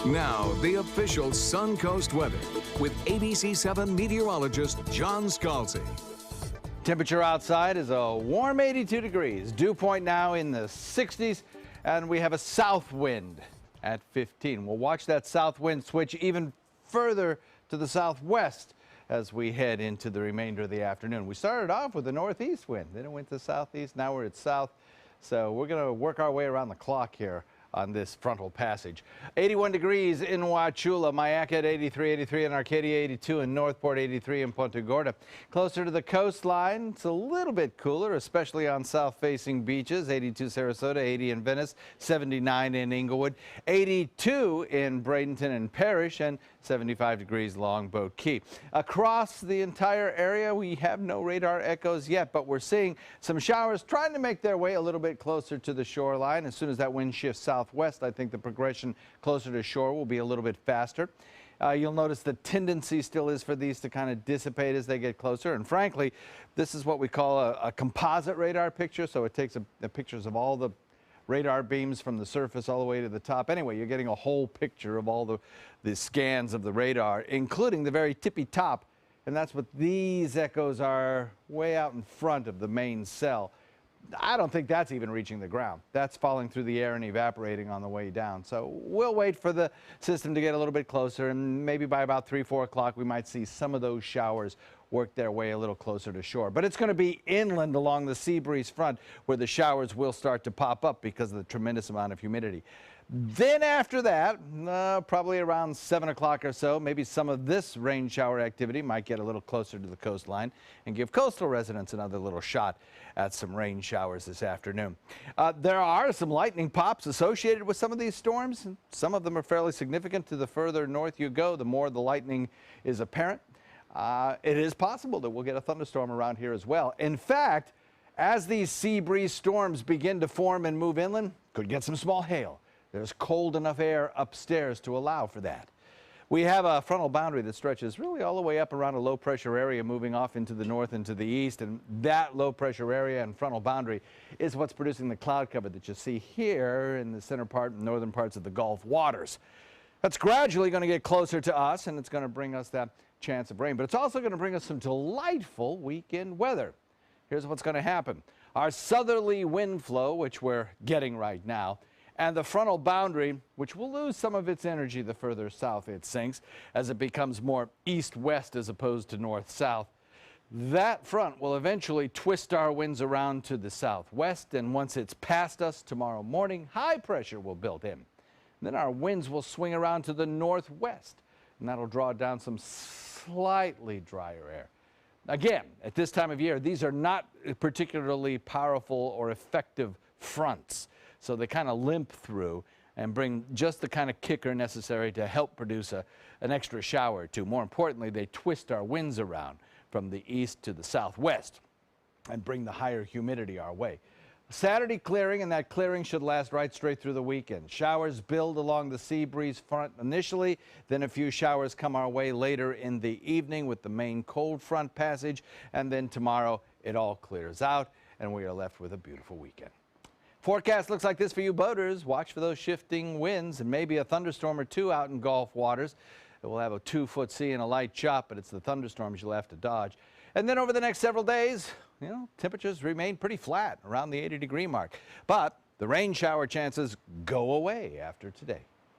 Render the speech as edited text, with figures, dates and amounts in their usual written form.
Now, the official Suncoast weather with ABC7 meteorologist John Scalzi. Temperature outside is a warm 82 degrees. Dew point now in the 60s, and we have a south wind at 15. We'll watch that south wind switch even further to the southwest as we head into the remainder of the afternoon. We started off with a northeast wind, then it went to southeast, now we're at south. So we're going to work our way around the clock here on this frontal passage. 81 degrees in Wauchula, Mayaca at 83 in Arcadia, 82 in Northport, 83 in Punta Gorda. Closer to the coastline, it's a little bit cooler, especially on south-facing beaches. 82 Sarasota, 80 in Venice, 79 in Inglewood, 82 in Bradenton and Parrish, and 75 degrees Longboat Key. Across the entire area, we have no radar echoes yet, but we're seeing some showers trying to make their way a little bit closer to the shoreline. As soon as that wind shifts southwest, I think the progression closer to shore will be a little bit faster. You'll notice the tendency still is for these to kind of dissipate as they get closer. And frankly, this is what we call a composite radar picture. So it takes pictures of all the radar beams from the surface all the way to the top. Anyway, you're getting a whole picture of all the scans of the radar, including the very tippy top. And that's what these echoes are way out in front of the main cell. I don't think that's even reaching the ground. That's falling through the air and evaporating on the way down. So we'll wait for the system to get a little bit closer, and maybe by about 3, 4 o'clock, we might see some of those showers work their way a little closer to shore. But it's going to be inland along the sea breeze front where the showers will start to pop up because of the tremendous amount of humidity. Then after that, probably around 7 o'clock or so, maybe some of this rain shower activity might get a little closer to the coastline and give coastal residents another little shot at some rain showers this afternoon. There are some lightning pops associated with some of these storms. Some of them are fairly significant. To the further north you go, the more the lightning is apparent. It is possible that we'll get a thunderstorm around here as well. In fact, as these sea breeze storms begin to form and move inland, could get some small hail. There's cold enough air upstairs to allow for that. We have a frontal boundary that stretches really all the way up around a low pressure area moving off into the north and to the east, and that low pressure area and frontal boundary is what's producing the cloud cover that you see here in the center part and northern parts of the Gulf waters. That's gradually going to get closer to us, and it's going to bring us that chance of rain, but it's also going to bring us some delightful weekend weather. Here's what's going to happen. Our southerly wind flow, which we're getting right now, and the frontal boundary, which will lose some of its energy the further south it sinks as it becomes more east-west as opposed to north-south. That front will eventually twist our winds around to the southwest, and once it's past us tomorrow morning, high pressure will build in. Then our winds will swing around to the northwest, and that'll draw down some slightly drier air. Again, at this time of year, these are not particularly powerful or effective fronts. So they kind of limp through and bring just the kind of kicker necessary to help produce an extra shower or two. More importantly, they twist our winds around from the east to the southwest and bring the higher humidity our way. Saturday clearing, and that clearing should last right straight through the weekend. Showers build along the sea breeze front initially, then a few showers come our way later in the evening with the main cold front passage, and then tomorrow it all clears out and we are left with a beautiful weekend. Forecast looks like this for you boaters. Watch for those shifting winds and maybe a thunderstorm or two out in Gulf waters. It will have a 2-foot sea and a light chop, but it's the thunderstorms you'll have to dodge. And then over the next several days, temperatures remain pretty flat around the 80-degree mark. But the rain shower chances go away after today.